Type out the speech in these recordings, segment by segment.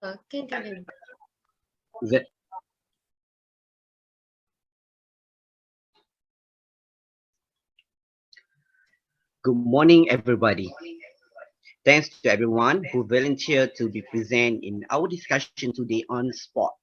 Continue. The- Good morning, everybody. Thanks to everyone who volunteered to be present in our discussion today on sport.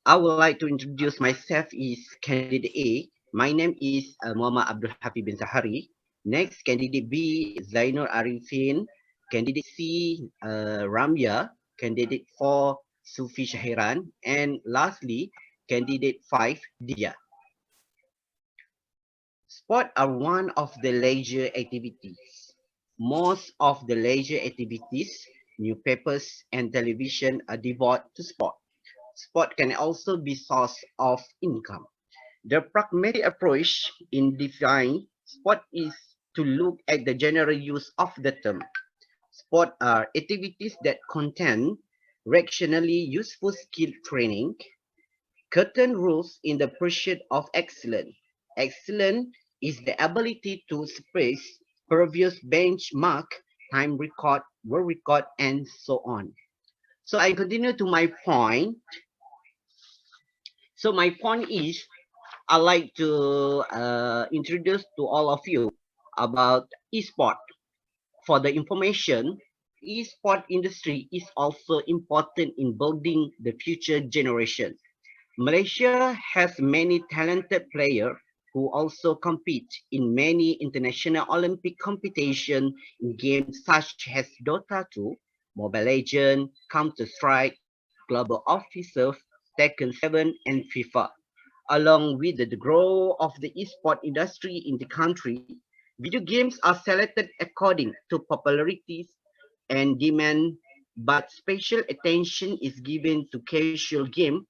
I would like to introduce myself as candidate A. My name is Muhammad Abdul Hafiz bin Zahari. Next, candidate B, Zainul Ariffin. Candidate C, Ramya. Candidate 4, Sufishahiran. And lastly, candidate 5, Divya. Sport are one of the leisure activities. Most of the leisure activities, newspapers and television are devoted to sport. Sport can also be source of income. The pragmatic approach in defining sport is to look at the general use of the term. Sport are activities that contain recreationally useful skill training, curtain rules in the pursuit of excellence. Excellence is the ability to surpass previous benchmark, time record, world record, and so on. So I continue to my point. So my point is, I like to introduce to all of you about esport. For the information, esport industry is also important in building the future generation. Malaysia has many talented players who also compete in many international Olympic competition in games such as Dota 2, Mobile Legends, Counter-Strike, Global Offensive, Tekken 7, and FIFA. Along with the growth of the esport industry in the country, video games are selected according to popularity and demand, but special attention is given to casual games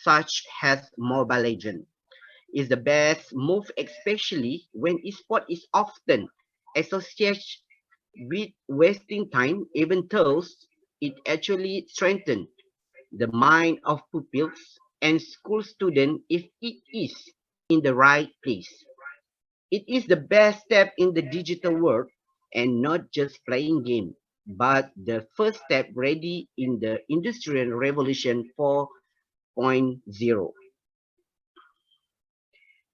such as Mobile Legends. Is the best move, especially when esport is often associated with wasting time, even though it actually strengthens the mind of pupils and school students if it is in the right place. It is the best step in the digital world and not just playing game, but the first step ready in the industrial revolution 4.0.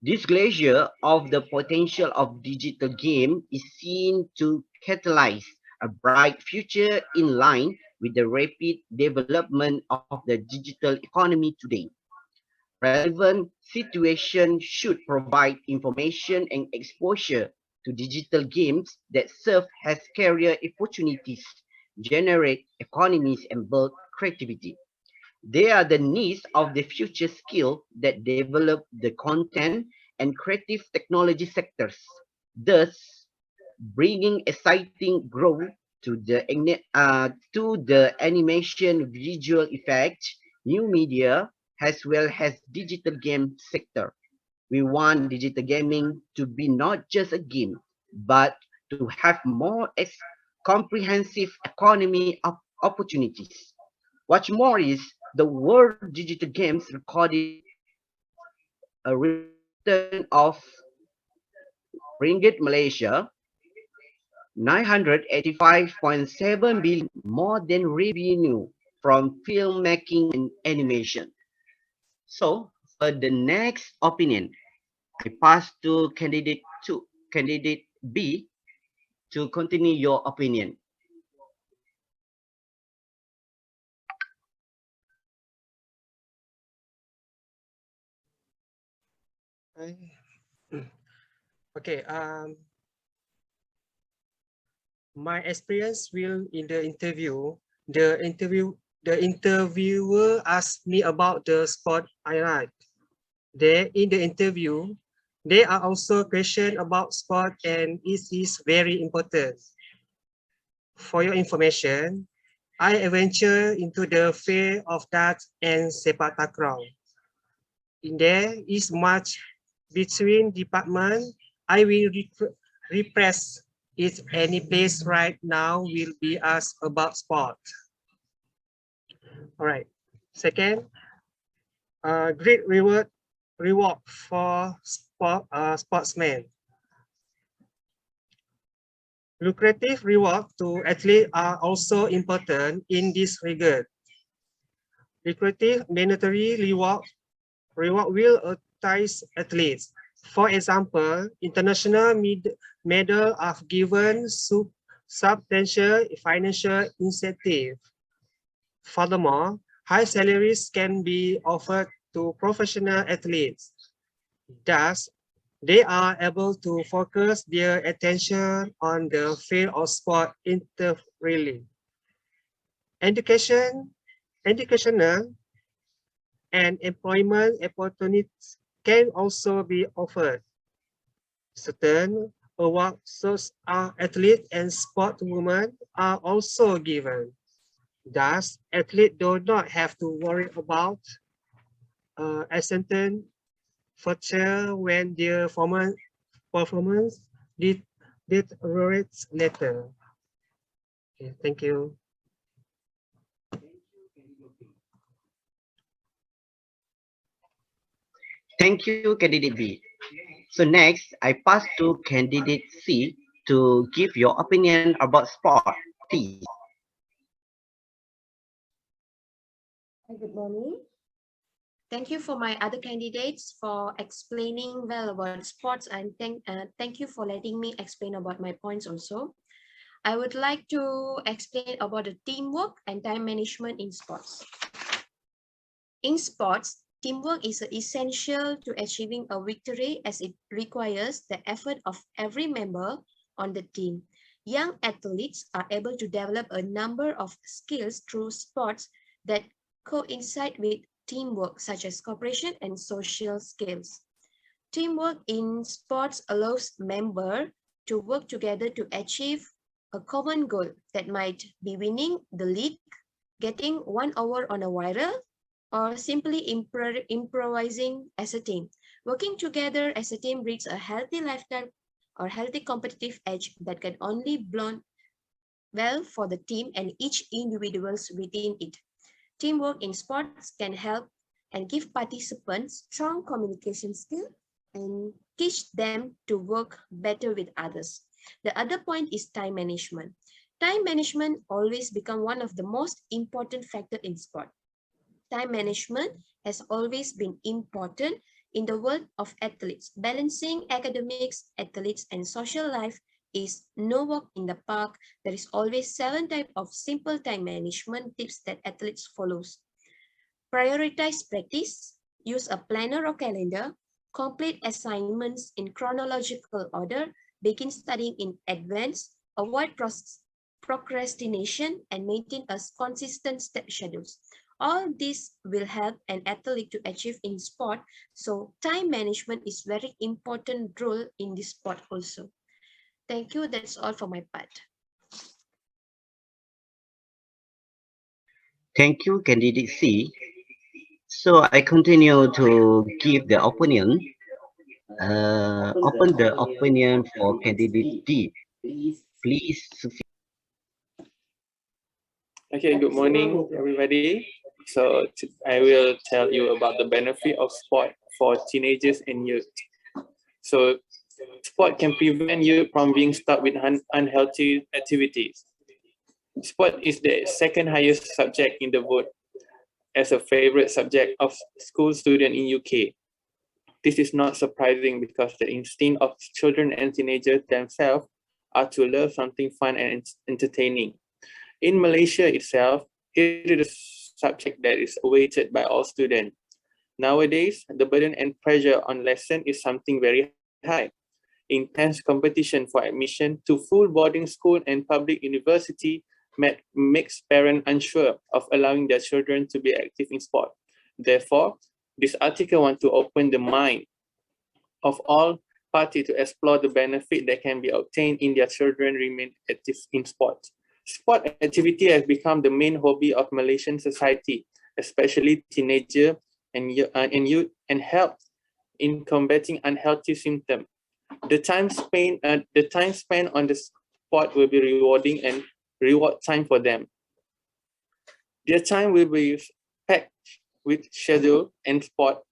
Disclosure of the potential of digital game is seen to catalyze a bright future in line with the rapid development of the digital economy today. Relevant situations should provide information and exposure to digital games that serve as career opportunities, generate economies, and build creativity. They are the needs of the future skill that develop the content and creative technology sectors, thus bringing exciting growth to the animation visual effect, new media, as well as digital game sector. We want digital gaming to be not just a game, but to have more comprehensive economy of opportunities. What's more is the World Digital Games recorded a return of Ringgit Malaysia 985.7 billion more than revenue from filmmaking and animation. So for the next opinion, I pass to candidate B to continue your opinion. Okay. My experience will in the interview. The interviewer asked me about the sport I like. There in the interview, there are also questions about sport, and it is very important. For your information, I adventure into the field of darts and sepak takraw. In there is much between department. I will repress it any place right now will be asked about sport. All right. Second, great reward for sportsmen. Lucrative reward to athletes are also important in this regard. lucrative monetary reward will entice athletes. For example, international medal are given substantial financial incentive. Furthermore, high salaries can be offered to professional athletes. Thus, they are able to focus their attention on the field of sport entirely. Educational and employment opportunities can also be offered. Certain awards such as athletes and sportswomen are also given. Thus, athletes do not have to worry about ascendant future when their performance deteriorates later. Okay, thank you. Thank you, candidate B. So next, I pass to candidate C to give your opinion about sport. Please. Hi, good morning. Thank you for my other candidates for explaining well about sports, and thank you for letting me explain about my points also. I would like to explain about the teamwork and time management in sports. In sports, teamwork is essential to achieving a victory as it requires the effort of every member on the team. Young athletes are able to develop a number of skills through sports that coincide with teamwork, such as cooperation and social skills. Teamwork in sports allows members to work together to achieve a common goal that might be winning the league, getting 1 hour on a viral, or simply improvising as a team. Working together as a team breeds a healthy lifestyle or healthy competitive edge that can only blend well for the team and each individuals within it. Teamwork in sports can help and give participants strong communication skills and teach them to work better with others. The other point is time management. Time management always become one of the most important factor in sport. Time management has always been important in the world of athletes. Balancing academics, athletes, and social life is no walk in the park. There is always 7 types of simple time management tips that athletes follows. Prioritize practice, use a planner or calendar, complete assignments in chronological order, begin studying in advance, avoid procrastination, and maintain a consistent schedules. All this will help an athlete to achieve in sport. So time management is very important role in this sport also. Thank you. That's all for my part. Thank you, candidate C. So I continue to give the opinion. Open the opinion for candidate D. Please, Sufi. Okay, good morning, everybody. So I will tell you about the benefit of sport for teenagers and youth. So sport can prevent you from being stuck with unhealthy activities. Sport is the second highest subject in the vote as a favorite subject of school students in UK. This is not surprising because the instinct of children and teenagers themselves are to love something fun and entertaining. In Malaysia itself, it is a subject that is awaited by all students. Nowadays, the burden and pressure on lesson is something very high. Intense competition for admission to full boarding school and public university makes parents unsure of allowing their children to be active in sport. Therefore, this article wants to open the mind of all parties to explore the benefit that can be obtained in their children remain active in sport. Sport activity has become the main hobby of Malaysian society, especially teenagers and youth, and help in combating unhealthy symptoms. The time spent on the sport will be rewarding and reward time for them. Their time will be packed with schedule and sport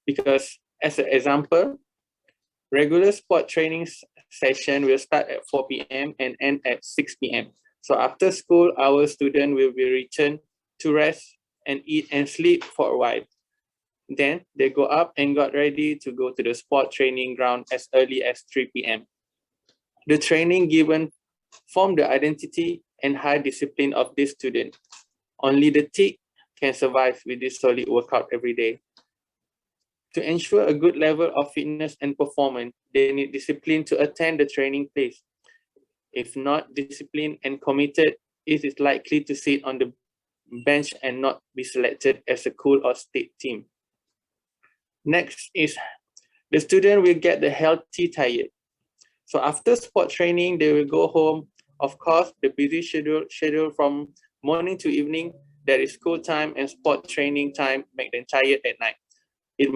because, as an example, regular sport training session will start at 4 p.m. and end at 6 p.m. So after school, our student will be returned to rest and eat and sleep for a while. Then they go up and got ready to go to the sport training ground as early as 3 p.m. The training given form the identity and high discipline of this student. Only the thick can survive with this solid workout every day. To ensure a good level of fitness and performance, they need discipline to attend the training place. If not disciplined and committed, it is likely to sit on the bench and not be selected as a school or state team. Next is the student will get the healthy tired. So after sport training, they will go home. Of course, the busy schedule from morning to evening, there is school time and sport training time make them tired at night. It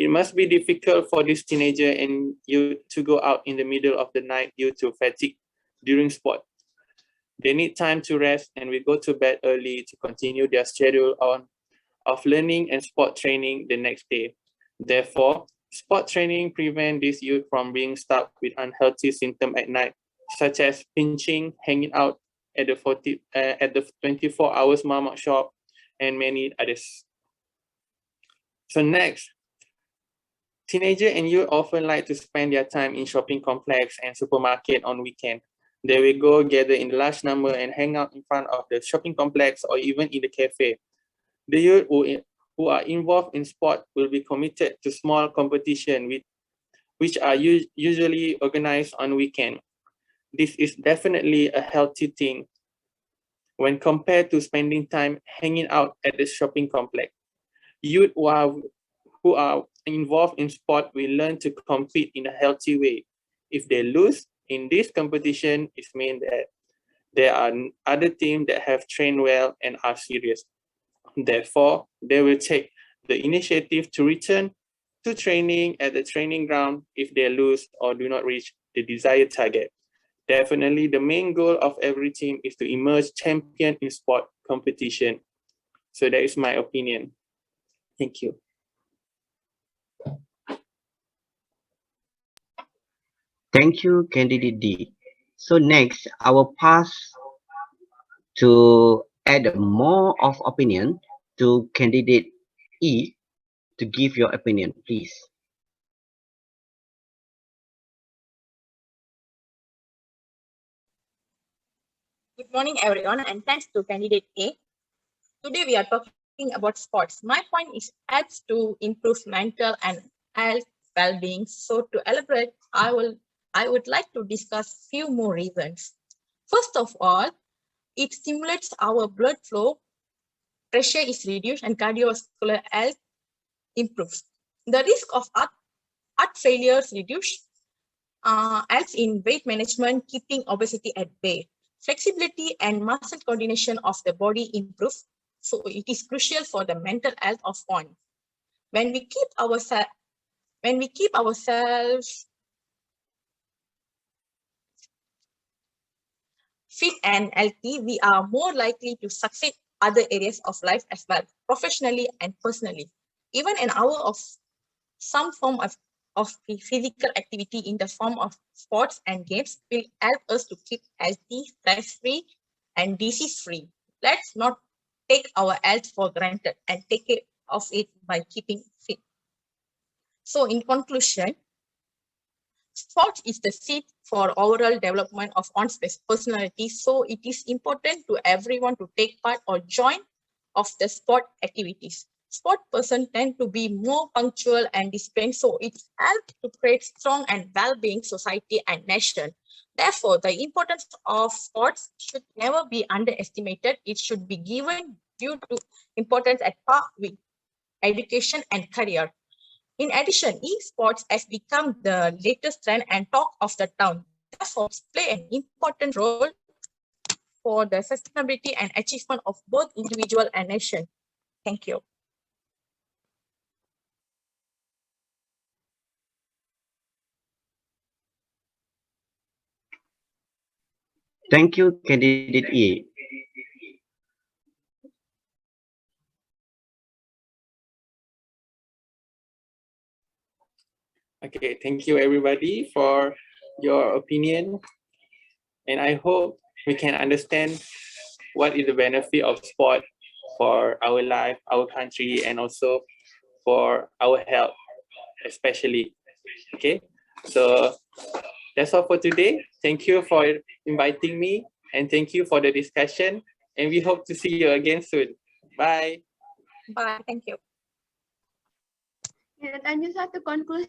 must be difficult for this teenager and youth to go out in the middle of the night due to fatigue during sport. They need time to rest and will go to bed early to continue their schedule of learning and sport training the next day. Therefore, sport training prevents this youth from being stuck with unhealthy symptoms at night, such as pinching, hanging out at the 24 hours mama shop, and many others. So next, teenager and youth often like to spend their time in shopping complex and supermarket on weekend. They will go gather in large number and hang out in front of the shopping complex or even in the cafe. The youth who are involved in sport will be committed to small competition which are usually organized on weekend. This is definitely a healthy thing when compared to spending time hanging out at the shopping complex. Youth who are involved in sport will learn to compete in a healthy way. If they lose in this competition, it means that there are other teams that have trained well and are serious. Therefore, they will take the initiative to return to training at the training ground if they lose or do not reach the desired target. Definitely, the main goal of every team is to emerge champion in sport competition. So that is my opinion. Thank you. Thank you, Candidate D. So next, I will pass to add more of opinion to Candidate E to give your opinion, please. Good morning, everyone, and thanks to Candidate A. Today we are talking about sports. My point is adds to improve mental and health well-being. So to elaborate, I would like to discuss few more reasons. First of all, it stimulates our blood flow, pressure is reduced, and cardiovascular health improves. The risk of heart failure is reduced, helps in weight management, keeping obesity at bay. Flexibility and muscle coordination of the body improve, so it is crucial for the mental health of one. When we keep ourselves fit and healthy, we are more likely to succeed other areas of life as well, professionally and personally. Even an hour of some form of physical activity in the form of sports and games will help us to keep healthy, stress-free, and disease-free. Let's not take our health for granted and take care of it by keeping fit. So in conclusion, sport is the seed for overall development of one's personality. So it is important to everyone to take part or join of the sport activities. Sport persons tend to be more punctual and disciplined, so it helps to create strong and well-being society and nation. Therefore, the importance of sports should never be underestimated. It should be given due to importance at par with education and career. In addition, esports has become the latest trend and talk of the town. Therefore, it plays an important role for the sustainability and achievement of both individual and nation. Thank you. Thank you, Candidate E. Okay, thank you everybody for your opinion. And I hope we can understand what is the benefit of sport for our life, our country, and also for our health, especially. Okay, so that's all for today. Thank you for inviting me, and thank you for the discussion, and we hope to see you again soon. Bye. Bye. Thank you. Ya, dan satu conclusion